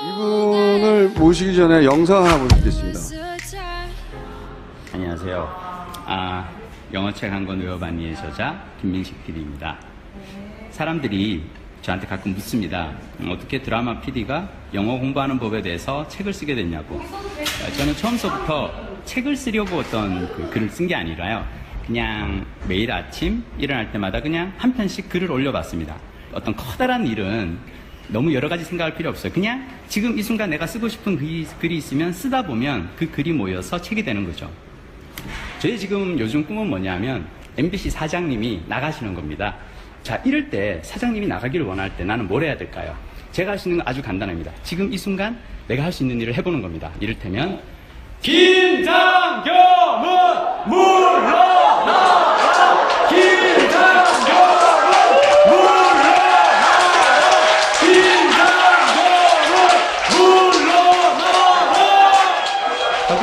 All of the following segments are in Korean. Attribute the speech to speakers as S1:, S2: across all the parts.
S1: 이분을 모시기 전에 영상 하나 보시겠습니다.
S2: 안녕하세요. 영어책 한 권 외워봤니의 저자 김민식 PD입니다. 사람들이 저한테 가끔 묻습니다. 어떻게 드라마 PD가 영어 공부하는 법에 대해서 책을 쓰게 됐냐고. 저는 처음서부터 책을 쓰려고 어떤 글을 쓴 게 아니라요. 그냥 매일 아침 일어날 때마다 그냥 한 편씩 글을 올려봤습니다. 어떤 커다란 일은 너무 여러 가지 생각할 필요 없어요. 그냥 지금 이 순간 내가 쓰고 싶은 글이 있으면 쓰다 보면 그 글이 모여서 책이 되는 거죠. 저희 지금 요즘 꿈은 뭐냐면 MBC 사장님이 나가시는 겁니다. 자, 이럴 때 사장님이 나가기를 원할 때 나는 뭘 해야 될까요? 제가 할 수 있는 건 아주 간단합니다. 지금 이 순간 내가 할 수 있는 일을 해보는 겁니다. 이를테면 김장겸은 물러나라! 김장겸은 물러나라! 김장겸은 물러나라! 하고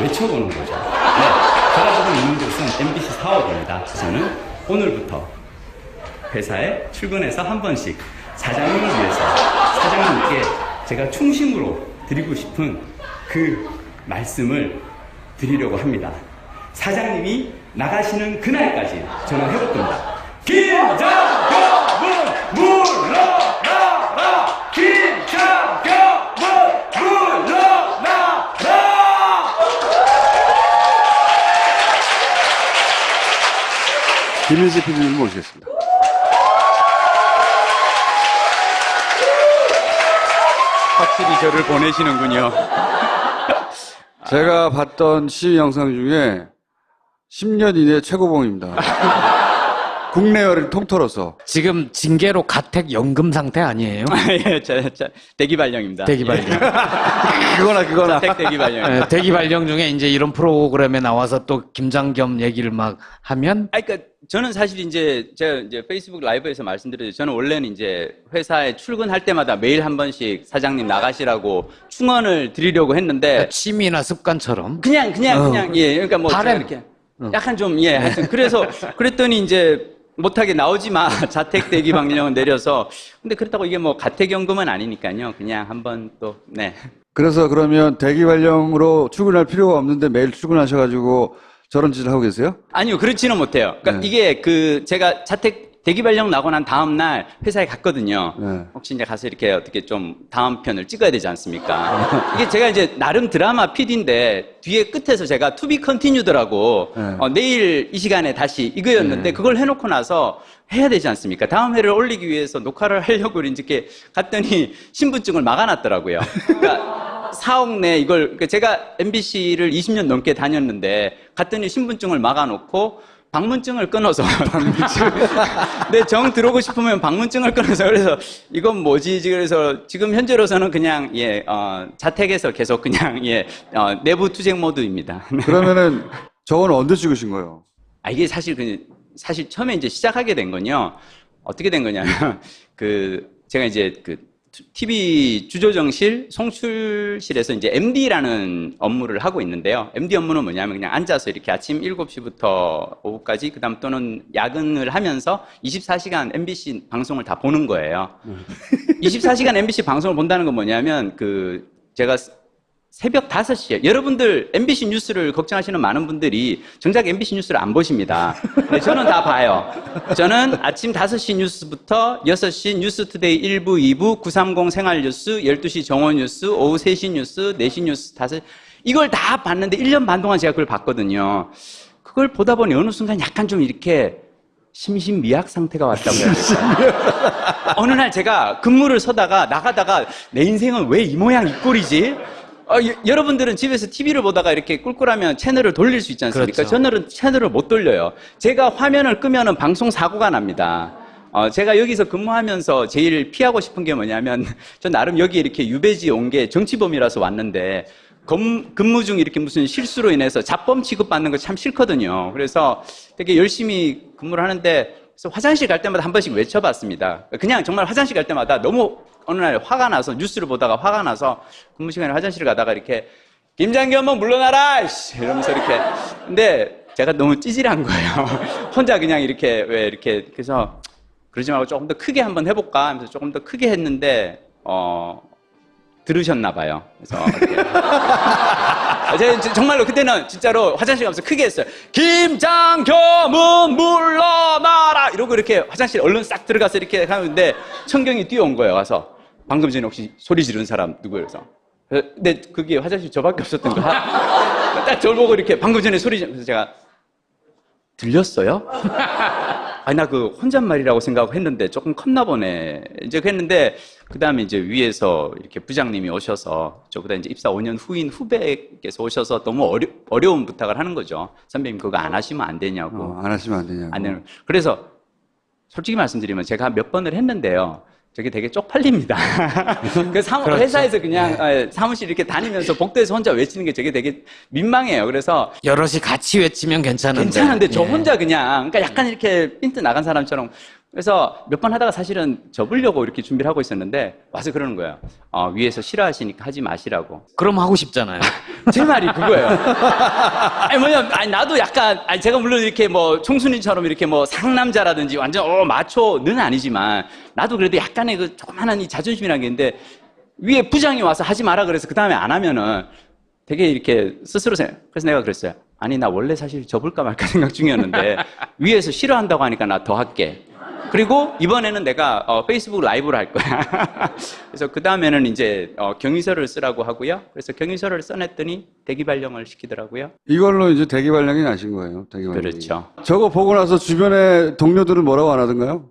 S2: 외쳐보는 거죠. 네, 제가 지금 있는 곳은 MBC 사옥입니다. 저는 오늘부터 회사에 출근해서 한 번씩 사장님을 위해서 사장님께 제가 충심으로 드리고 싶은 그 말씀을 드리려고 합니다. 사장님이 나가시는 그날까지 저는 해볼 겁니다. 김장겸은 물러나라! 김장겸은 물러나라!
S1: 김민식 PD님 모시겠습니다.
S2: 확실히 저를 보내시는군요.
S1: 제가 봤던 시위 영상 중에 10년 이내 최고봉입니다. 국내열을 통틀어서.
S3: 지금 징계로 가택 연금 상태 아니에요?
S2: 예, 대기 발령입니다.
S3: 대기 발령.
S1: 그거나.
S2: 자택 대기 발령.
S3: 예, 대기 발령 중에 이제 이런 프로그램에 나와서 또 김장겸 얘기를 막 하면
S2: 그러니까 저는 사실 제가 페이스북 라이브에서 말씀드렸죠. 저는 원래는 회사에 출근할 때마다 매일 한 번씩 사장님 나가시라고 충원을 드리려고 했는데
S3: 취미나 습관처럼
S2: 그냥 예. 그러니까 뭐 제가
S3: 바램.
S2: 이렇게 약간 좀 하여튼 그래서 그랬더니 못하게 나오지 마. 자택 대기 방령은 내려서. 근데 그렇다고 이게 뭐 가택연금은 아니니까요. 그냥 한번 또, 네.
S1: 그래서 그러면 대기 발령으로 출근할 필요가 없는데 매일 출근하셔가지고 저런 짓을 하고 계세요?
S2: 아니요, 그렇지는 못해요. 그러니까
S1: 네.
S2: 이게 제가 자택 대기 발령 나고 난 다음날 회사에 갔거든요.
S1: 네.
S2: 혹시 가서 이렇게 어떻게 좀 다음 편을 찍어야 되지 않습니까? 이게 제가 나름 드라마 PD인데 뒤에 끝에서 제가 to be continued라고
S1: 네.
S2: 내일 이 시간에 다시 이거였는데 그걸 해놓고 나서 해야 되지 않습니까? 다음 회를 올리기 위해서 녹화를 하려고 이렇게 갔더니 신분증을 막아놨더라고요. 그러니까 사옥 내 그러니까 제가 MBC를 20년 넘게 다녔는데 갔더니 신분증을 막아놓고 방문증을 끊어서 내 정 들어오고 싶으면 방문증을 끊어서 그래서 이건 뭐지? 그래서 지금 현재로서는 그냥 자택에서 계속 그냥 내부 투쟁 모드입니다.
S1: 그러면은 저건 언제 찍으신 거예요?
S2: 이게 사실 처음에 시작하게 된 건요. 어떻게 된 거냐면 제가 TV 주조정실 송출실에서 MD라는 업무를 하고 있는데요. MD 업무는 뭐냐면 그냥 앉아서 이렇게 아침 7시부터 오후까지 그다음 또는 야근을 하면서 24시간 MBC 방송을 다 보는 거예요. 24시간 MBC 방송을 본다는 건 뭐냐면 제가 새벽 5시에 여러분들 MBC 뉴스를 걱정하시는 많은 분들이 정작 MBC 뉴스를 안 보십니다. 근데 저는 다 봐요. 저는 아침 5시 뉴스부터 6시 뉴스투데이 1부, 2부, 930 생활뉴스, 12시 정오뉴스, 오후 3시 뉴스, 4시 뉴스, 5시 이걸 다 봤는데 1년 반 동안 제가 그걸 봤거든요. 그걸 보다 보니 어느 순간 약간 좀 이렇게 심신미약 상태가 왔다고 해야 될까요? 어느 날 제가 근무를 서다가 나가다가 내 인생은 왜 이 모양 이 꼴이지? 여러분들은 집에서 TV를 보다가 이렇게 꿀꿀하면 채널을 돌릴 수 있지 않습니까?
S3: 그렇죠.
S2: 저는 채널을 못 돌려요. 제가 화면을 끄면은 방송 사고가 납니다. 제가 여기서 근무하면서 제일 피하고 싶은 게 뭐냐면, 전 나름 여기 이렇게 유배지 온 게 정치범이라서 왔는데, 근무 중 이렇게 무슨 실수로 인해서 잡범 취급받는 거 참 싫거든요. 그래서 되게 열심히 근무를 하는데, 그래서 화장실 갈 때마다 한 번씩 외쳐봤습니다. 그냥 정말 화장실 갈 때마다 너무 어느 날 화가 나서 뉴스를 보다가 화가 나서 근무 시간에 화장실 가다가 이렇게 김장겸은 물러나라! 이러면서 이렇게. 근데 제가 너무 찌질한 거예요. 혼자 그냥 이렇게 그래서 그러지 말고 조금 더 크게 한번 해볼까 하면서 조금 더 크게 했는데 들으셨나 봐요. 그래서 이렇게. 제가 정말로 그때는 진짜로 화장실 가면서 크게 했어요. 김장겸은 물러나라! 이러고 이렇게 화장실 얼른 싹 들어가서 이렇게 하는데 청경이 뛰어온 거예요. 와서 방금 전에 혹시 소리 지른 사람 누구예요? 그래서 근데 그게 화장실 저밖에 없었던 거야. 딱 저를 보고 이렇게 방금 전에 소리 지르면서 제가 들렸어요? 아니, 나 그 혼잣말이라고 생각하고 했는데 조금 컸나 보네. 이제 했는데, 그 다음에 이제 위에서 이렇게 부장님이 오셔서, 저보다 이제 입사 5년 후인 후배께서 오셔서 너무 어려운 부탁을 하는 거죠. 선배님, 그거 안 하시면 안 되냐고.
S1: 안 하시면 안 되냐고.
S2: 안 되는. 그래서, 솔직히 말씀드리면 제가 몇 번을 했는데요. 저게 되게 쪽팔립니다. 그
S3: 그렇죠.
S2: 회사에서 그냥 사무실 이렇게 다니면서 복도에서 혼자 외치는 게 저게 되게 민망해요. 그래서
S3: 여럿이 같이 외치면 괜찮은데.
S2: 저
S3: 예.
S2: 혼자 그냥, 그러니까 약간 이렇게 핀트 나간 사람처럼. 그래서 몇 번 하다가 사실은 접으려고 이렇게 준비를 하고 있었는데, 와서 그러는 거예요. 위에서 싫어하시니까 하지 마시라고.
S3: 그럼 하고 싶잖아요.
S2: 제 말이 그거예요. 아니, 나도 약간, 제가 물론 이렇게 뭐, 총수님처럼 이렇게 뭐, 상남자라든지 완전, 마초는 아니지만, 나도 그래도 약간의 그 조그만한 이 자존심이라는 게 있는데, 위에 부장이 와서 하지 마라 그래서 그 다음에 안 하면은, 되게 이렇게 스스로 그래서 내가 그랬어요. 아니, 나 원래 사실 접을까 말까 생각 중이었는데, 위에서 싫어한다고 하니까 나 더 할게. 그리고 이번에는 내가 페이스북 라이브를 할 거야. 그래서 그 다음에는 이제 경위서를 쓰라고 하고요. 그래서 경위서를 써냈더니 대기 발령을 시키더라고요.
S1: 이걸로 이제 대기 발령이 나신 거예요. 대기 발령이.
S2: 그렇죠.
S1: 저거 보고 나서 주변에 동료들은 뭐라고 안 하던가요?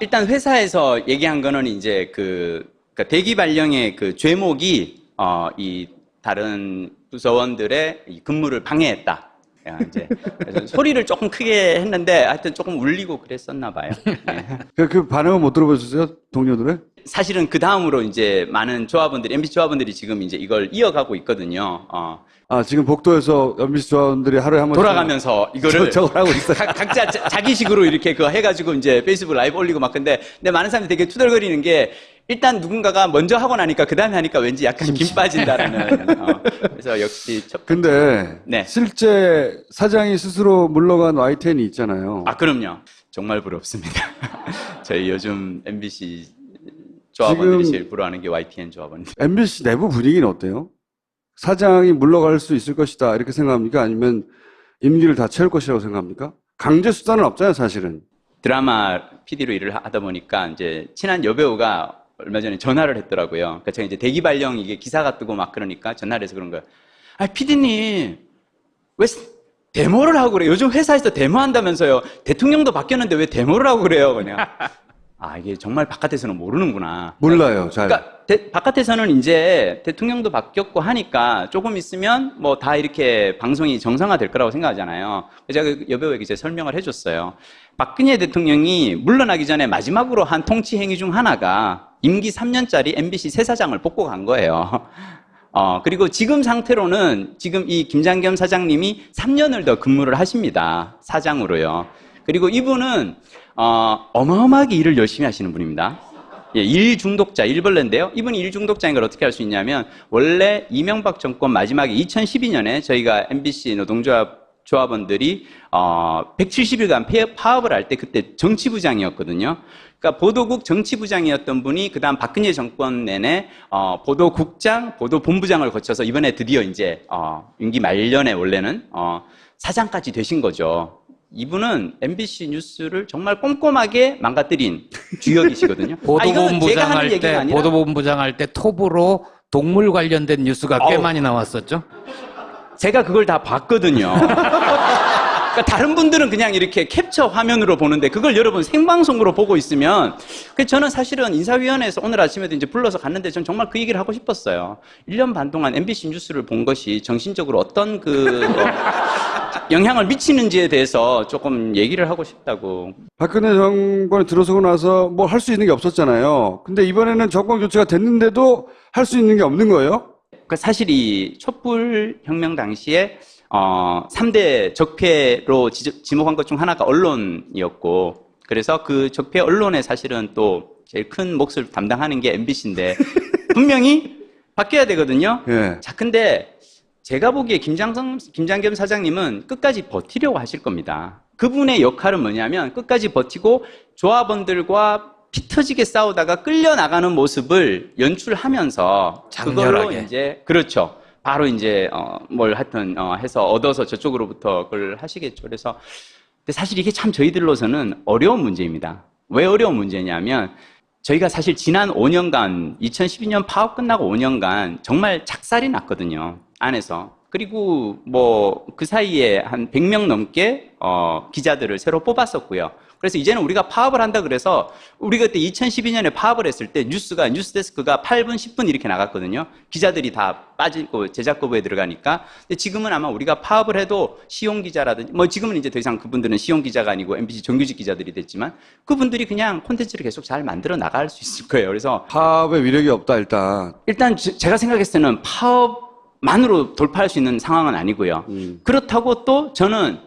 S2: 일단 회사에서 얘기한 거는 이제 그러니까 대기 발령의 그 죄목이 이 다른 부서원들의 이 근무를 방해했다. 이제 그래서 소리를 조금 크게 했는데 하여튼 조금 울리고 그랬었나 봐요. 네.
S1: 그 반응은 못 들어보셨어요? 동료들의?
S2: 사실은 그 다음으로 이제 많은 조합원들이, MBC 조합원들이 지금 이제 이걸 이어가고 있거든요.
S1: 지금 복도에서 MBC 조합원들이 하루에 한 번씩
S2: 돌아가면서 이거를
S1: 저걸 하고 있어요.
S2: 각자 자기식으로 이렇게 그거 해가지고 이제 페이스북 라이브 올리고 막 근데 많은 사람들이 되게 투덜거리는 게 일단 누군가가 먼저 하고 나니까 그 다음에 하니까 왠지 약간 김 빠진다라는. 그래서 역시
S1: 근데
S2: 네.
S1: 실제 사장이 스스로 물러간 YTN이 있잖아요.
S2: 그럼요. 정말 부럽습니다. 저희 요즘 MBC 조합원들이 제일 부러워하는 게 YTN 조합원들.
S1: MBC 내부 분위기는 어때요? 사장이 물러갈 수 있을 것이다 이렇게 생각합니까? 아니면 임기를 다 채울 것이라고 생각합니까? 강제 수단은 없잖아요, 사실은.
S2: 드라마 PD로 일을 하다 보니까 이제 친한 여배우가 얼마 전에 전화를 했더라고요. 그러니까 제가 이제 대기 발령 이게 기사가 뜨고 막 그러니까 전화를 해서 그런 거예요. PD님 왜 데모를 하고 그래요? 요즘 회사에서 데모한다면서요. 대통령도 바뀌었는데 왜 데모를 하고 그래요? 그냥 이게 정말 바깥에서는 모르는구나.
S1: 몰라요, 잘.
S2: 그러니까 바깥에서는 이제 대통령도 바뀌었고 하니까 조금 있으면 뭐 다 이렇게 방송이 정상화될 거라고 생각하잖아요. 제가 그 여배우에게 이제 설명을 해줬어요. 박근혜 대통령이 물러나기 전에 마지막으로 한 통치 행위 중 하나가 임기 3년짜리 MBC 새 사장을 뽑고 간 거예요. 그리고 지금 상태로는 지금 이 김장겸 사장님이 3년을 더 근무를 하십니다. 사장으로요. 그리고 이분은 어마어마하게 일을 열심히 하시는 분입니다. 예, 일 중독자, 일벌레인데요. 이분이 일 중독자인 걸 어떻게 알 수 있냐면 원래 이명박 정권 마지막에 2012년에 저희가 MBC 조합원들이 170일간 파업을 할 때 그때 정치부장이었거든요. 그러니까 보도국 정치부장이었던 분이 그다음 박근혜 정권 내내 보도국장, 보도본부장을 거쳐서 이번에 드디어 이제 임기 말년에 원래는 사장까지 되신 거죠. 이분은 MBC 뉴스를 정말 꼼꼼하게 망가뜨린 주역이시거든요.
S3: 보도본부장 할 때 톱으로 동물 관련된 뉴스가 꽤 많이 나왔었죠.
S2: 제가 그걸 다 봤거든요. 그러니까 다른 분들은 그냥 이렇게 캡처 화면으로 보는데 그걸 여러분 생방송으로 보고 있으면 저는 사실은 인사위원회에서 오늘 아침에도 이제 불러서 갔는데 전 정말 그 얘기를 하고 싶었어요. 1년 반 동안 MBC 뉴스를 본 것이 정신적으로 어떤 영향을 미치는지에 대해서 조금 얘기를 하고 싶다고.
S1: 박근혜 정권이 들어서고 나서 뭐 할 수 있는 게 없었잖아요. 근데 이번에는 정권 교체가 됐는데도 할 수 있는 게 없는 거예요?
S2: 그러니까 사실 이 촛불 혁명 당시에 3대 적폐로 지목한 것 중 하나가 언론이었고, 그래서 그 적폐 언론에 사실은 또 제일 큰 몫을 담당하는 게 MBC인데 분명히 바뀌어야 되거든요.
S1: 예.
S2: 자, 근데 제가 보기에 김장겸 사장님은 끝까지 버티려고 하실 겁니다. 그분의 역할은 뭐냐면 끝까지 버티고 조합원들과 피 터지게 싸우다가 끌려나가는 모습을 연출하면서 그걸로
S3: 장렬하게.
S2: 이제 그렇죠. 바로 이제 뭘 하여튼 해서 얻어서 저쪽으로부터 그걸 하시겠죠. 그래서 근데 사실 이게 참 저희들로서는 어려운 문제입니다. 왜 어려운 문제냐면 저희가 사실 지난 5년간 2012년 파업 끝나고 5년간 정말 작살이 났거든요. 안에서. 그리고 뭐 그 사이에 한 100명 넘게 기자들을 새로 뽑았었고요. 그래서 이제는 우리가 파업을 한다 그래서 우리가 그때 2012년에 파업을 했을 때 뉴스데스크가 8분, 10분 이렇게 나갔거든요. 기자들이 다 빠지고 제작 거부에 들어가니까. 근데 지금은 아마 우리가 파업을 해도 시용 기자라든지 뭐 지금은 이제 더 이상 그분들은 시용 기자가 아니고 MBC 정규직 기자들이 됐지만 그분들이 그냥 콘텐츠를 계속 잘 만들어 나갈 수 있을 거예요. 그래서
S1: 파업의 위력이 없다 일단.
S2: 제가 생각했을 때는 파업만으로 돌파할 수 있는 상황은 아니고요. 그렇다고 또 저는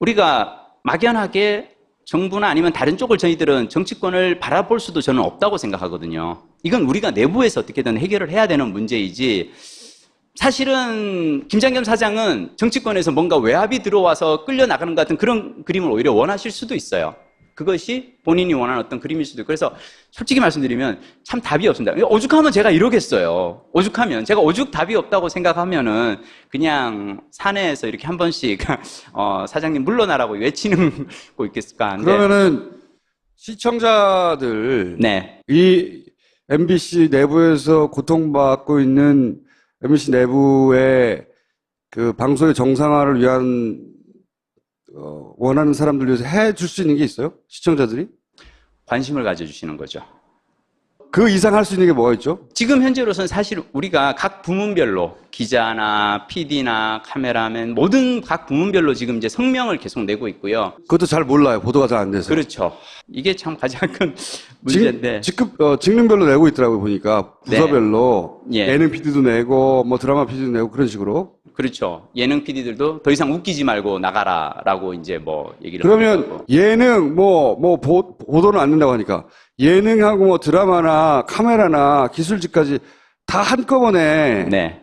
S2: 우리가 막연하게 정부나 아니면 다른 쪽을 저희들은 정치권을 바라볼 수도 저는 없다고 생각하거든요. 이건 우리가 내부에서 어떻게든 해결을 해야 되는 문제이지 사실은 김장겸 사장은 정치권에서 뭔가 외압이 들어와서 끌려나가는 것 같은 그런 그림을 오히려 원하실 수도 있어요. 그것이 본인이 원하는 어떤 그림일 수도 있고. 그래서 솔직히 말씀드리면 참 답이 없습니다. 오죽하면 제가 이러겠어요. 오죽하면 제가 오죽 답이 없다고 생각하면은 그냥 사내에서 이렇게 한 번씩 사장님 물러나라고 외치는 거 있겠을까 하는데.
S1: 그러면은 시청자들
S2: 네.
S1: 이 MBC 내부에서 고통받고 있는 MBC 내부의 그 방송의 정상화를 위한 원하는 사람들 위해서 해줄 수 있는 게 있어요? 시청자들이?
S2: 관심을 가져주시는 거죠.
S1: 그 이상 할 수 있는 게 뭐가 있죠?
S2: 지금 현재로서는 사실 우리가 각 부문별로 기자나 PD나 카메라맨 모든 각 부문별로 지금 이제 성명을 계속 내고 있고요.
S1: 그것도 잘 몰라요. 보도가 잘 안 돼서.
S2: 그렇죠. 이게 참 가장 큰 문제인데.
S1: 직능별로 내고 있더라고요, 보니까. 부서별로.
S2: 네. 예.
S1: 예능 PD도 내고, 뭐 드라마 PD도 내고, 그런 식으로.
S2: 그렇죠. 예능 PD들도 더 이상 웃기지 말고 나가라라고 이제 뭐 얘기를
S1: 그러면
S2: 하고.
S1: 예능, 보도는 안 된다고 하니까. 예능하고 뭐 드라마나 카메라나 기술직까지 다 한꺼번에.
S2: 네.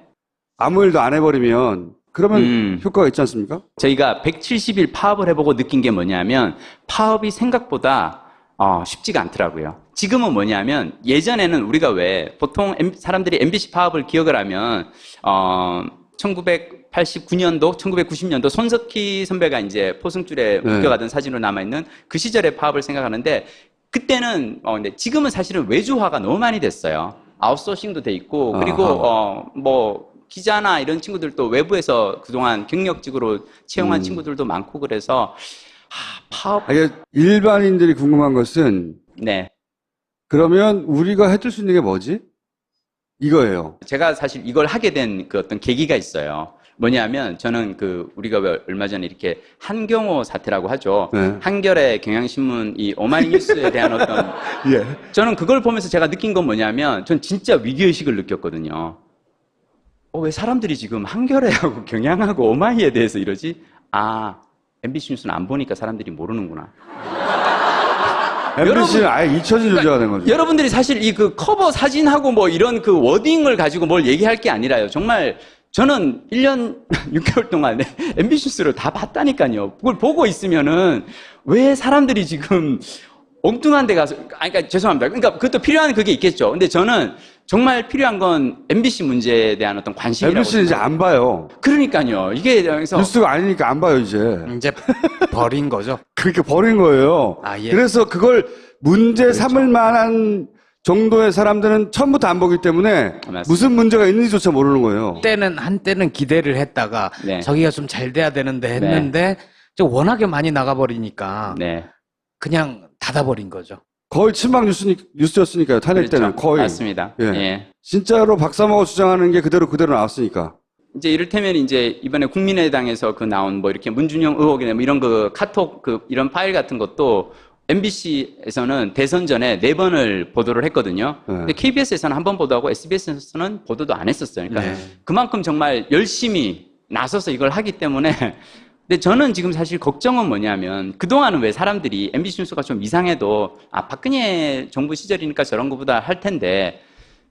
S1: 아무 일도 안 해버리면, 그러면 효과가 있지 않습니까?
S2: 저희가 170일 파업을 해보고 느낀 게 뭐냐면 파업이 생각보다 쉽지가 않더라고요. 지금은 뭐냐면 예전에는 우리가 왜 보통 사람들이 MBC 파업을 기억을 하면 1989년도, 1990년도 손석희 선배가 이제 포승줄에
S1: 네.
S2: 묶여가던 사진으로 남아있는 그 시절의 파업을 생각하는데 그때는 근데 지금은 사실은 외주화가 너무 많이 됐어요. 아웃소싱도 돼 있고 그리고 뭐 기자나 이런 친구들도 외부에서 그동안 경력직으로 채용한 친구들도 많고 그래서 파업.
S1: 이게 일반인들이 궁금한 것은
S2: 네.
S1: 그러면 우리가 해줄 수 있는 게 뭐지? 이거예요.
S2: 제가 사실 이걸 하게 된 그 어떤 계기가 있어요. 뭐냐면 저는 우리가 왜 얼마 전에 이렇게 한경호 사태라고 하죠.
S1: 네.
S2: 한겨레 경향신문 이 오마이뉴스에 대한 어떤
S1: 예.
S2: 저는 그걸 보면서 제가 느낀 건 뭐냐면 전 진짜 위기의식을 느꼈거든요. 왜 사람들이 지금 한겨레하고 경향하고 오마이에 대해서 이러지? MBC 뉴스는 안 보니까 사람들이 모르는구나.
S1: MBC는 아예 잊혀진 존재가 된 거죠.
S2: 여러분들이 사실 이 커버 사진하고 뭐 이런 워딩을 가지고 뭘 얘기할 게 아니라요. 정말 저는 1년 6개월 동안 MBC 뉴스를 다 봤다니까요. 그걸 보고 있으면은 왜 사람들이 지금 엉뚱한 데 가서, 그러니까 죄송합니다. 그러니까 그것도 필요한 그게 있겠죠. 근데 저는 정말 필요한 건 MBC 문제에 대한 어떤 관심이라고.
S1: MBC는 이제 안 봐요.
S2: 그러니까요. 이게 그래서
S1: 뉴스가 아니니까 안 봐요, 이제.
S3: 이제 버린 거죠.
S1: 그렇게 버린 거예요.
S3: 예.
S1: 그래서 그걸 문제
S2: 그렇죠.
S1: 삼을 만한 정도의 사람들은 처음부터 안 보기 때문에
S2: 맞습니다.
S1: 무슨 문제가 있는지조차 모르는 거예요.
S3: 한때는 기대를 했다가
S2: 네.
S3: 저기가 좀 잘 돼야 되는데 했는데 워낙에 많이 나가버리니까
S2: 네.
S3: 그냥 닫아버린 거죠.
S1: 거의 친박 뉴스였으니까요. 탄핵
S2: 그렇죠.
S1: 때는 거의.
S2: 맞습니다.
S1: 예.
S2: 예.
S1: 진짜로 박사모가 주장하는 게 그대로 나왔으니까.
S2: 이제 이를테면 이제 이번에 국민의당에서 나온 뭐 이렇게 문준영 의혹이나 뭐 이런 카톡 이런 파일 같은 것도 MBC에서는 대선 전에 4번을 보도를 했거든요.
S1: 네.
S2: 근데 KBS에서는 한 번 보도하고 SBS에서는 보도도 안 했었어요. 그러니까
S3: 네.
S2: 그만큼 정말 열심히 나서서 이걸 하기 때문에 근데 저는 지금 사실 걱정은 뭐냐면 그동안은 왜 사람들이 MBC 뉴스가 좀 이상해도 박근혜 정부 시절이니까 저런 거보다 할 텐데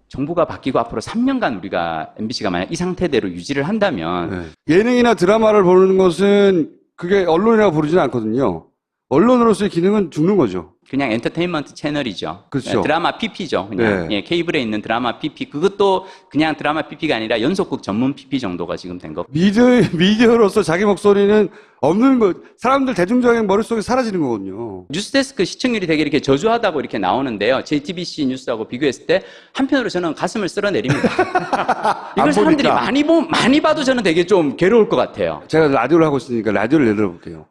S2: 정부가 바뀌고 앞으로 3년간 우리가 MBC가 만약 이 상태대로 유지를 한다면
S1: 예능이나 드라마를 보는 것은 그게 언론이라고 부르지는 않거든요. 언론으로서의 기능은 죽는 거죠.
S2: 그냥 엔터테인먼트 채널이죠.
S1: 그렇죠.
S2: 드라마 PP죠. 그냥
S1: 네.
S2: 예, 케이블에 있는 드라마 PP. 그것도 그냥 드라마 PP가 아니라 연속극 전문 PP 정도가 지금 된 거.
S1: 미디어로서 자기 목소리는 없는 거, 사람들 대중적인 머릿속에 사라지는 거거든요.
S2: 뉴스데스크 시청률이 되게 이렇게 저조하다고 이렇게 나오는데요. JTBC 뉴스하고 비교했을 때 한편으로 저는 가슴을 쓸어내립니다. 이걸 사람들이
S1: 보니까.
S2: 많이 봐도 저는 되게 좀 괴로울 것 같아요.
S1: 제가 라디오를 하고 있으니까 라디오를 예를 들어볼게요.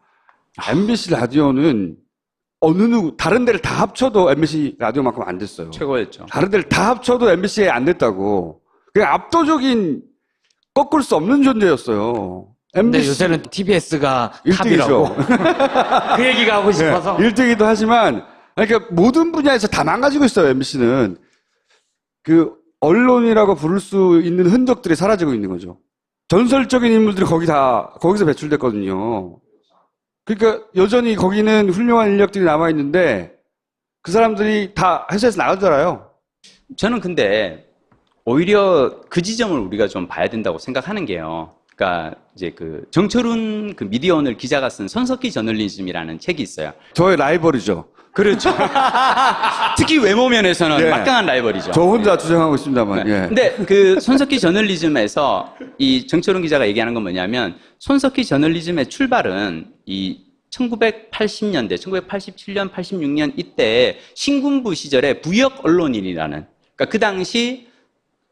S1: MBC 라디오는 다른 데를 다 합쳐도 MBC 라디오만큼 안 됐어요.
S2: 최고였죠.
S1: 다른 데를 다 합쳐도 MBC에 안 됐다고. 그냥 압도적인 꺾을 수 없는 존재였어요.
S3: 근데 요새는 TBS가
S1: 1등이죠.
S3: 탑이라고. 그 얘기가 하고 싶어서.
S1: 1등이기도 하지만, 그러니까 모든 분야에서 다 망가지고 있어요, MBC는. 그, 언론이라고 부를 수 있는 흔적들이 사라지고 있는 거죠. 전설적인 인물들이 거기서 배출됐거든요. 그러니까 여전히 거기는 훌륭한 인력들이 남아있는데, 그 사람들이 다 회사에서 나가잖아요.
S2: 저는 근데 오히려 그 지점을 우리가 좀 봐야 된다고 생각하는 게요. 그러니까 이제 그 정철훈 그 미디어오늘 기자가 쓴 손석희 저널리즘이라는 책이 있어요.
S1: 저의 라이벌이죠.
S2: 그렇죠. 특히 외모 면에서는
S1: 예.
S2: 막강한 라이벌이죠.
S1: 저 혼자 주장하고 있습니다만, 예.
S2: 근데 그 손석희 저널리즘에서 이 정철훈 기자가 얘기하는 건 뭐냐면 손석희 저널리즘의 출발은 이 1980년대, 1987년, 86년 이때 신군부 시절에 부역 언론인이라는, 그러니까 그 당시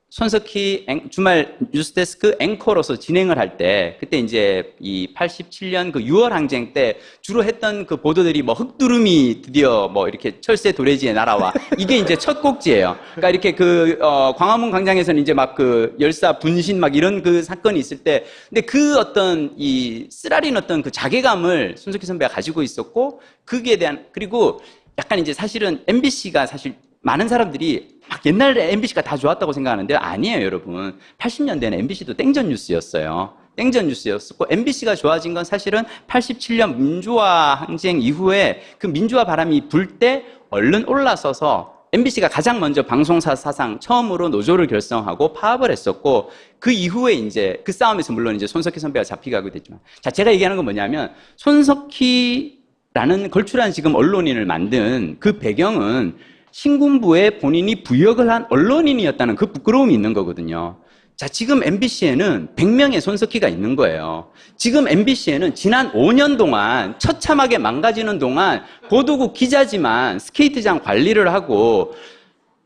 S2: 손석희 주말 뉴스데스크 앵커로서 진행을 할 때, 그때 이제 이 87년 그 6월 항쟁 때 주로 했던 그 보도들이 뭐 흑두름이 드디어 뭐 이렇게 철새 도래지에 날아와. 이게 이제 첫 곡지예요. 그러니까 이렇게 광화문 광장에서는 이제 막 그 열사 분신 막 이런 그 사건이 있을 때, 근데 그 어떤 이 쓰라린 어떤 그 자괴감을 손석희 선배가 가지고 있었고, 거기에 대한, 그리고 약간 이제 사실은 MBC가 사실 많은 사람들이 막 옛날에 MBC가 다 좋았다고 생각하는데 아니에요, 여러분. 80년대는 MBC도 땡전 뉴스였어요. 땡전 뉴스였었고 MBC가 좋아진 건 사실은 87년 민주화 항쟁 이후에 그 민주화 바람이 불 때 얼른 올라서서 MBC가 가장 먼저 방송사 사상 처음으로 노조를 결성하고 파업을 했었고 그 이후에 이제 그 싸움에서 물론 이제 손석희 선배가 잡히게 됐지만 자, 제가 얘기하는 건 뭐냐면 손석희라는 걸출한 지금 언론인을 만든 그 배경은 신군부에 본인이 부역을 한 언론인이었다는 그 부끄러움이 있는 거거든요. 자, 지금 MBC에는 100명의 손석희가 있는 거예요. 지금 MBC에는 지난 5년 동안 처참하게 망가지는 동안 보도국 기자지만 스케이트장 관리를 하고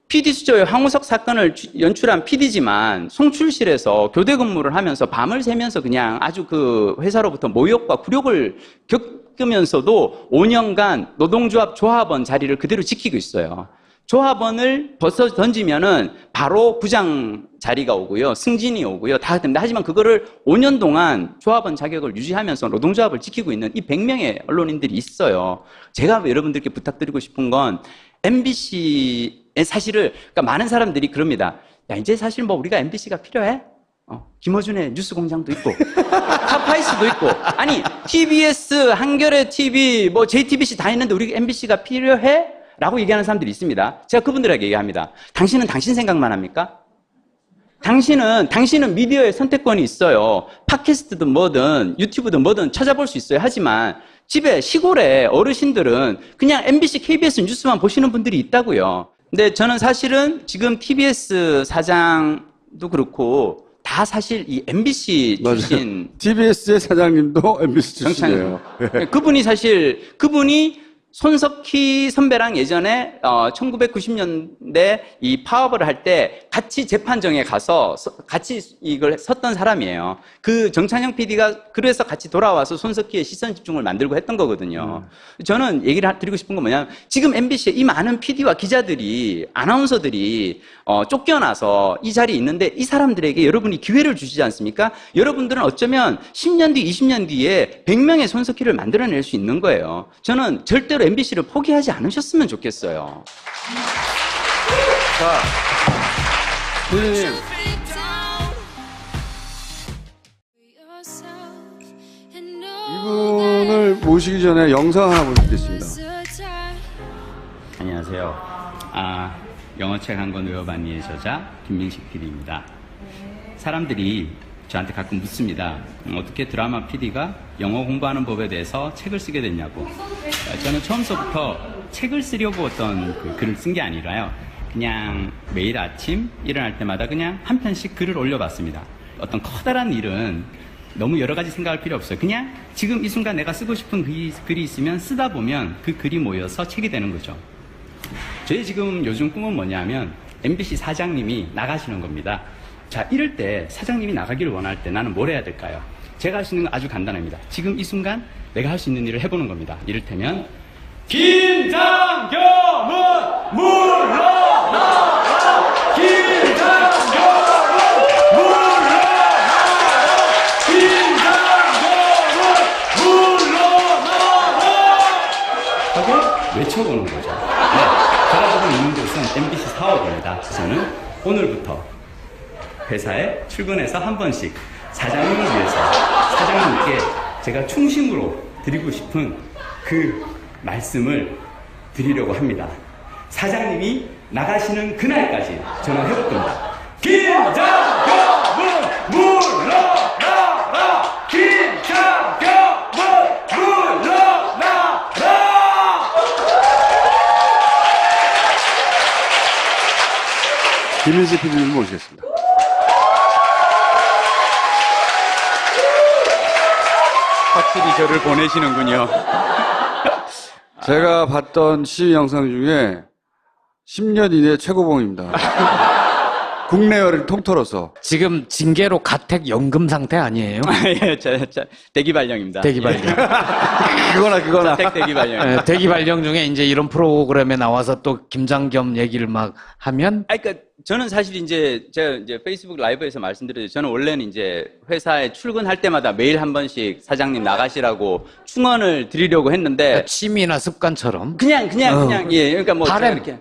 S2: PD 수조의 황우석 사건을 연출한 PD지만 송출실에서 교대 근무를 하면서 밤을 새면서 그냥 아주 그 회사로부터 모욕과 굴욕을 겪으면서도 5년간 노동조합 조합원 자리를 그대로 지키고 있어요. 조합원을 벗어 던지면은 바로 부장 자리가 오고요. 승진이 오고요. 다 됩니다. 하지만 그거를 5년 동안 조합원 자격을 유지하면서 노동조합을 지키고 있는 이 100명의 언론인들이 있어요. 제가 여러분들께 부탁드리고 싶은 건 MBC의 사실을, 그러니까 많은 사람들이 그럽니다. 야, 이제 사실 뭐 우리가 MBC가 필요해? 김어준의 뉴스 공장도 있고, 탑파이스도 있고, 아니, TBS, 한겨레 TV, 뭐 JTBC 다 있는데 우리 MBC가 필요해? 라고 얘기하는 사람들이 있습니다. 제가 그분들에게 얘기합니다. 당신은 당신 생각만 합니까? 당신은 미디어의 선택권이 있어요. 팟캐스트든 뭐든 유튜브든 뭐든 찾아볼 수 있어요. 하지만 집에 시골에 어르신들은 그냥 MBC, KBS 뉴스만 보시는 분들이 있다고요. 근데 저는 사실은 지금 TBS 사장도 그렇고 다 사실 이 MBC 출신.
S1: TBS의 사장님도 MBC 출신이에요.
S2: 그분이 손석희 선배랑 예전에 1990년대 이 파업을 할 때 같이 재판정에 가서 같이 이걸 섰던 사람이에요. 그 정찬영 PD가 그래서 같이 돌아와서 손석희의 시선 집중을 만들고 했던 거거든요. 저는 얘기를 드리고 싶은 건 뭐냐면 지금 MBC에 이 많은 PD와 기자들이 아나운서들이 쫓겨나서 이 자리에 있는데 이 사람들에게 여러분이 기회를 주시지 않습니까? 여러분들은 어쩌면 10년 뒤, 20년 뒤에 100명의 손석희를 만들어낼 수 있는 거예요. 저는 절대로 MBC를 포기하지 않으셨으면 좋겠어요.
S1: 자, 교수님. 이분을 모시기 전에 영상 하나 보시겠습니다.
S2: 안녕하세요. 영어책 한 권 외워봤니의 저자 김민식 PD입니다. 사람들이 저한테 가끔 묻습니다. 어떻게 드라마 PD가 영어 공부하는 법에 대해서 책을 쓰게 됐냐고. 저는 처음서부터 책을 쓰려고 어떤 그 글을 쓴 게 아니라요. 그냥 매일 아침 일어날 때마다 그냥 한 편씩 글을 올려봤습니다. 어떤 커다란 일은 너무 여러 가지 생각할 필요 없어요. 그냥 지금 이 순간 내가 쓰고 싶은 글이 있으면 쓰다 보면 그 글이 모여서 책이 되는 거죠. 저희 지금 요즘 꿈은 뭐냐면 MBC 사장님이 나가시는 겁니다. 자, 이럴 때 사장님이 나가기를 원할 때 나는 뭘 해야 될까요? 제가 할 수 있는 건 아주 간단합니다. 지금 이 순간 내가 할 수 있는 일을 해보는 겁니다. 이를테면 김장겸은 물러나라! 김장겸은 물러나라! 김장겸은 물러나라! 하고 외쳐보는 거죠. 네, 제가 지금 있는 곳은 MBC 사업입니다. 저는 오늘부터 회사에 출근해서 한 번씩 사장님을 위해서 사장님께 제가 충심으로 드리고 싶은 그 말씀을 드리려고 합니다. 사장님이 나가시는 그날까지 저는 해볼 겁니다. 김장겸은 물러나라! 김장겸은 물러나라!
S1: 김민지 PD님 모시겠습니다.
S2: 확실히 저를 보내시는군요.
S1: 제가 봤던 시위 영상 중에 10년 이내 최고봉입니다. 국내열을 통틀어서.
S3: 지금 징계로 가택연금 상태 아니에요?
S2: 예, 대기 발령입니다.
S3: 대기 발령.
S1: 그거나.
S2: 자택 대기 발령.
S3: 예, 대기 발령 중에 이제 이런 프로그램에 나와서 또 김장겸 얘기를 막 하면
S2: 그러니까 저는 사실 제가 이제 페이스북 라이브에서 말씀드렸죠. 저는 원래는 이제 회사에 출근할 때마다 매일 한 번씩 사장님 나가시라고 충원을 드리려고 했는데
S3: 취미나 습관처럼
S2: 그냥 예, 그러니까 뭐 제가
S3: 바램.
S2: 이렇게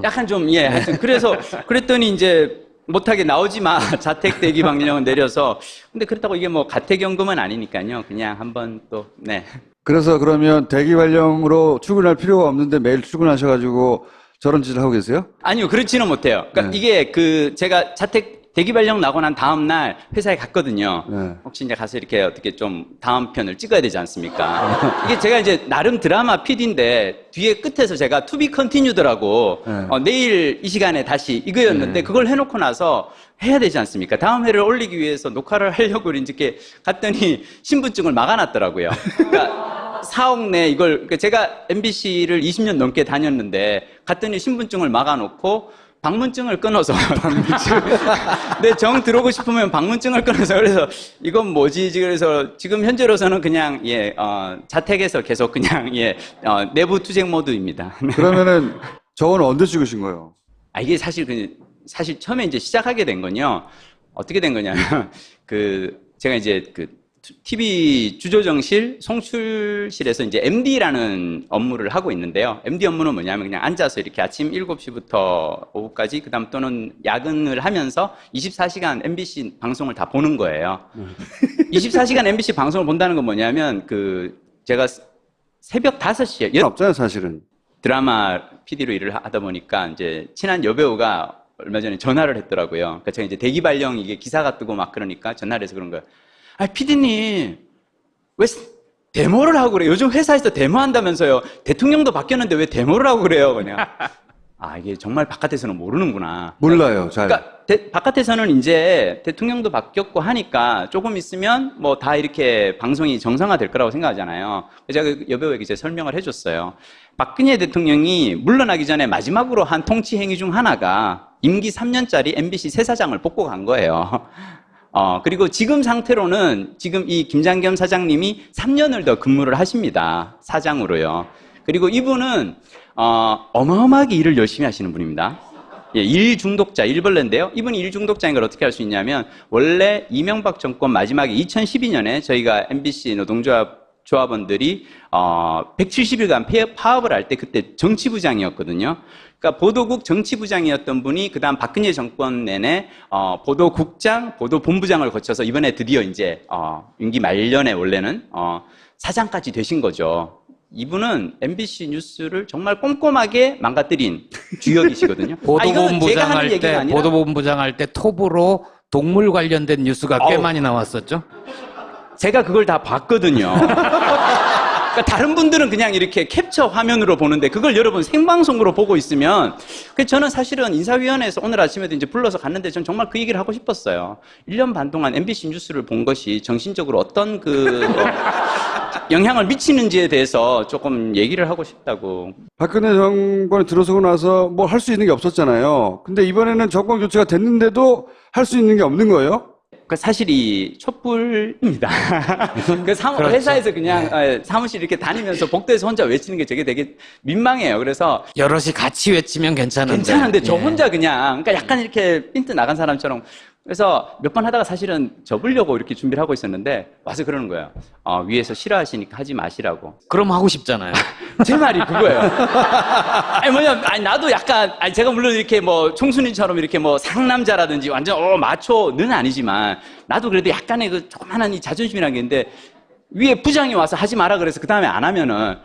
S2: 약간 좀 예, 하여튼 그래서 그랬더니 이제 못하게 나오지 마. 자택 대기 방령을 내려서. 근데 그렇다고 이게 뭐 가택연금은 아니니까요. 그냥 한번 또, 네.
S1: 그래서 그러면 대기 발령으로 출근할 필요가 없는데 매일 출근하셔가지고 저런 짓을 하고 계세요?
S2: 아니요, 그렇지는 못해요. 그러니까
S1: 네.
S2: 이게 제가 자택 대기 발령 나고 난 다음날 회사에 갔거든요.
S1: 네.
S2: 혹시 이제 가서 이렇게 어떻게 좀 다음 편을 찍어야 되지 않습니까? 이게 제가 이제 나름 드라마 PD인데 뒤에 끝에서 제가 to be continued라고
S1: 네.
S2: 내일 이 시간에 다시 이거였는데
S1: 네.
S2: 그걸 해놓고 나서 해야 되지 않습니까? 다음 회를 올리기 위해서 녹화를 하려고 이렇게 갔더니 신분증을 막아놨더라고요. 그러니까 사옥 내 그러니까 제가 MBC를 20년 넘게 다녔는데 갔더니 신분증을 막아놓고 방문증을 끊어서 내 정 들어오고 싶으면 방문증을 끊어서 그래서 이건 뭐지? 그래서 지금 현재로서는 그냥 자택에서 계속 그냥 내부 투쟁 모드입니다.
S1: 그러면은 저건 언제 찍으신 거예요?
S2: 이게 사실 처음에 이제 시작하게 된 건요. 어떻게 된 거냐면 제가 이제 TV 주조정실 송출실에서 이제 MD라는 업무를 하고 있는데요. MD 업무는 뭐냐면 그냥 앉아서 이렇게 아침 7시부터 오후까지 그다음 또는 야근을 하면서 24시간 MBC 방송을 다 보는 거예요. 24시간 MBC 방송을 본다는 건 뭐냐면 제가 새벽 5시에
S1: 없잖아요, 사실은.
S2: 드라마 PD로 일을 하다 보니까 이제 친한 여배우가 얼마 전에 전화를 했더라고요. 그러니까 제가 이제 대기 발령 이게 기사가 뜨고 막 그러니까 전화를 해서 그런 거예요. PD님, 왜 데모를 하고 그래요? 요즘 회사에서 데모한다면서요. 대통령도 바뀌었는데 왜 데모를 하고 그래요? 그냥. 이게 정말 바깥에서는 모르는구나.
S1: 몰라요, 잘.
S2: 그러니까 바깥에서는 이제 대통령도 바뀌었고 하니까 조금 있으면 뭐 다 이렇게 방송이 정상화될 거라고 생각하잖아요. 제가 그 여배우에게 이제 설명을 해줬어요. 박근혜 대통령이 물러나기 전에 마지막으로 한 통치 행위 중 하나가 임기 3년짜리 MBC 새 사장을 뽑고 간 거예요. 그리고 지금 상태로는 지금 이 김장겸 사장님이 3년을 더 근무를 하십니다. 사장으로요. 그리고 이분은, 어마어마하게 일을 열심히 하시는 분입니다. 일 중독자, 일벌레인데요. 이분이 일 중독자인 걸 어떻게 할 수 있냐면, 원래 이명박 정권 마지막에 2012년에 저희가 MBC 조합원들이 170일간 파업을 할 때 그때 정치부장이었거든요. 그러니까 보도국 정치부장이었던 분이 그다음 박근혜 정권 내내 보도국장, 보도본부장을 거쳐서 이번에 드디어 이제 임기 말년에 원래는 사장까지 되신 거죠. 이분은 MBC 뉴스를 정말 꼼꼼하게 망가뜨린 주역이시거든요.
S3: 보도본부장 할 때 톱으로 동물 관련된 뉴스가 꽤
S2: 아우.
S3: 많이 나왔었죠.
S2: 제가 그걸 다 봤거든요. 그러니까 다른 분들은 그냥 이렇게 캡처 화면으로 보는데 그걸 여러분 생방송으로 보고 있으면 저는 사실은 인사위원회에서 오늘 아침에도 이제 불러서 갔는데 전 정말 그 얘기를 하고 싶었어요. 1년 반 동안 MBC 뉴스를 본 것이 정신적으로 어떤 영향을 미치는지에 대해서 조금 얘기를 하고 싶다고.
S1: 박근혜 정권이 들어서고 나서 뭐 할 수 있는 게 없었잖아요. 근데 이번에는 정권 교체가 됐는데도 할 수 있는 게 없는 거예요?
S2: 그 사실이 촛불입니다.
S3: 그렇죠.
S2: 회사에서 그냥 사무실 이렇게 다니면서 복도에서 혼자 외치는 게 되게 민망해요. 그래서
S3: 여럿이 같이 외치면 괜찮은데.
S2: 괜찮은데 저
S3: 예.
S2: 혼자 그냥 그러니까 약간 이렇게 핀트 나간 사람처럼 그래서 몇 번 하다가 사실은 접으려고 이렇게 준비를 하고 있었는데 와서 그러는 거예요. 위에서 싫어하시니까 하지 마시라고.
S3: 그럼 하고 싶잖아요.
S2: 제 말이 그거예요. 아니 나도 약간 제가 물론 이렇게 뭐 총수님처럼 이렇게 뭐 상남자라든지 완전 마초는 아니지만 나도 그래도 약간의 그 조그만한 이 자존심이라는 게 있는데 위에 부장이 와서 하지 마라 그래서 그 다음에 안 하면은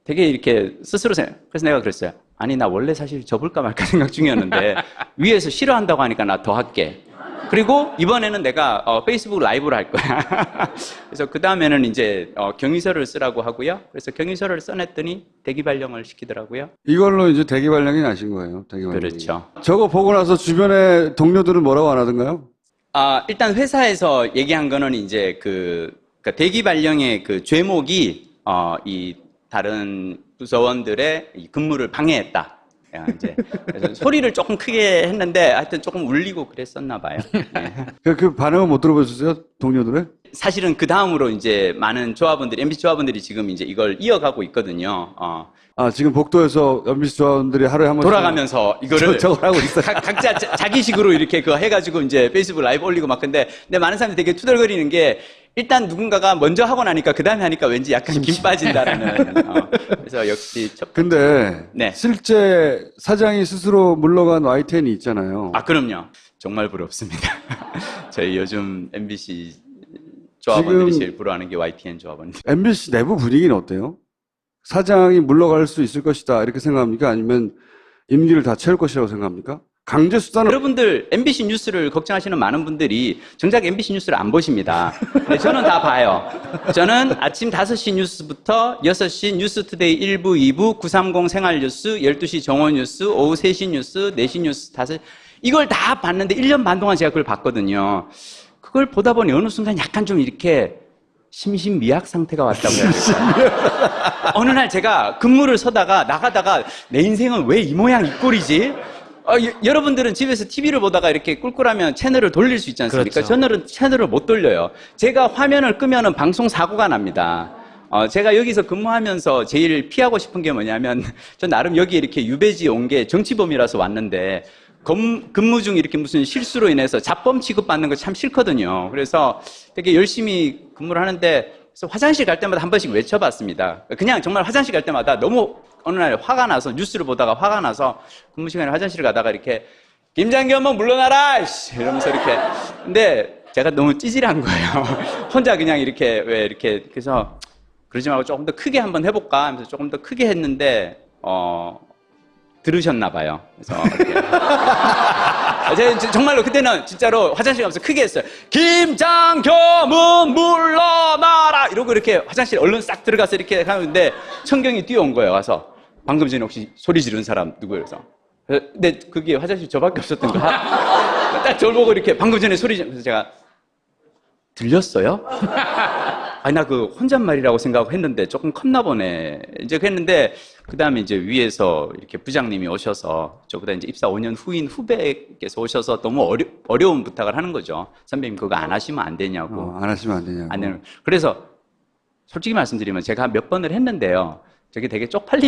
S2: 되게 이렇게 스스로 그래서 내가 그랬어요. 아니 나 원래 사실 접을까 말까 생각 중이었는데 위에서 싫어한다고 하니까 나 더 할게. 그리고 이번에는 내가 페이스북 라이브를 할 거야. 그래서 그 다음에는 이제 경위서를 쓰라고 하고요. 그래서 경위서를 써냈더니 대기 발령을 시키더라고요.
S1: 이걸로 이제 대기 발령이 나신 거예요. 대기 발령이.
S2: 그렇죠.
S1: 저거 보고 나서 주변에 동료들은 뭐라고 안 하던가요?
S2: 일단 회사에서 얘기한 거는 이제 그러니까 대기 발령의 그 죄목이 이 다른 부서원들의 이 근무를 방해했다. 이제 그래서 소리를 조금 크게 했는데 하여튼 조금 울리고 그랬었나 봐요. 네.
S1: 그 반응은 못 들어보셨어요? 동료들의?
S2: 사실은 그 다음으로 이제 많은 조합원들이 MBC 조합원들이 지금 이제 이걸 이어가고 있거든요.
S1: 지금 복도에서 MBC 조합원들이 하루에 한 번씩
S2: 돌아가면서 이거를
S1: 저걸 하고 있어요.
S2: 각자 자기식으로 이렇게 그거 해가지고 이제 페이스북 라이브 올리고 막 근데 많은 사람들이 되게 투덜거리는 게 일단 누군가가 먼저 하고 나니까 그 다음에 하니까 왠지 약간 김 빠진다라는. 그래서 역시
S1: 근데
S2: 네.
S1: 실제 사장이 스스로 물러간 YTN이 있잖아요.
S2: 그럼요. 정말 부럽습니다. 저희 요즘 MBC 조합원들이
S1: 지금
S2: 제일 부러워하는 게 YTN 조합원들.
S1: MBC 내부 분위기는 어때요? 사장이 물러갈 수 있을 것이다 이렇게 생각합니까? 아니면 임기를 다 채울 것이라고 생각합니까? 강제 수단을
S2: 여러분들 MBC 뉴스를 걱정하시는 많은 분들이 정작 MBC 뉴스를 안 보십니다. 네, 저는 다 봐요. 저는 아침 5시 뉴스부터 6시 뉴스투데이 1부, 2부, 930 생활뉴스, 12시 정오뉴스, 오후 3시 뉴스, 4시 뉴스, 5시 이걸 다 봤는데 1년 반 동안 제가 그걸 봤거든요. 그걸 보다 보니 어느 순간 약간 좀 이렇게 심신미약 상태가 왔다고 해야 될까요? 어느 날 제가 근무를 서다가 나가다가 내 인생은 왜 이 모양 이 꼴이지? 여러분들은 집에서 TV를 보다가 이렇게 꿀꿀하면 채널을 돌릴 수 있지 않습니까?
S3: 그렇죠.
S2: 저는 채널을 못 돌려요. 제가 화면을 끄면은 방송 사고가 납니다. 제가 여기서 근무하면서 제일 피하고 싶은 게 뭐냐면, 전 나름 여기 이렇게 유배지 온 게 정치범이라서 왔는데, 근무 중 이렇게 무슨 실수로 인해서 잡범 취급받는 거 참 싫거든요. 그래서 되게 열심히 근무를 하는데, 그래서 화장실 갈 때마다 한 번씩 외쳐봤습니다. 그냥 정말 화장실 갈 때마다 너무 어느 날 화가 나서 뉴스를 보다가 화가 나서 근무 시간에 화장실 가다가 이렇게 김장기 한번 물러나라 이러면서 이렇게 근데 제가 너무 찌질한 거예요. 혼자 그냥 이렇게 왜 이렇게 그래서 그러지 말고 조금 더 크게 한번 해볼까 하면서 조금 더 크게 했는데 들으셨나 봐요. 그래서 제가 정말로 그때는 진짜로 화장실 가면서 크게 했어요. 김장겸은 물러나라 이러고 이렇게 화장실 얼른 싹 들어가서 이렇게 하는데 청경이 뛰어온 거예요. 와서 방금 전에 혹시 소리 지른 사람 누구예요? 그래서 근데 그게 화장실 저밖에 없었던 거야. 딱 저를 보고 이렇게 방금 전에 소리 지르면서 제가 들렸어요? 아니 나 그 혼잣말이라고 생각하고 했는데 조금 컸나 보네. 이제 했는데 그 다음에 이제 위에서 이렇게 부장님이 오셔서 저보다 이제 입사 5년 후인 후배께서 오셔서 너무 어려운 부탁을 하는 거죠. 선배님 그거 안 하시면 안 되냐고.
S1: 안 하시면 안 되냐고.
S2: 안 되는. 그래서 솔직히 말씀드리면 제가 몇 번을 했는데요. 저게 되게 쪽팔리.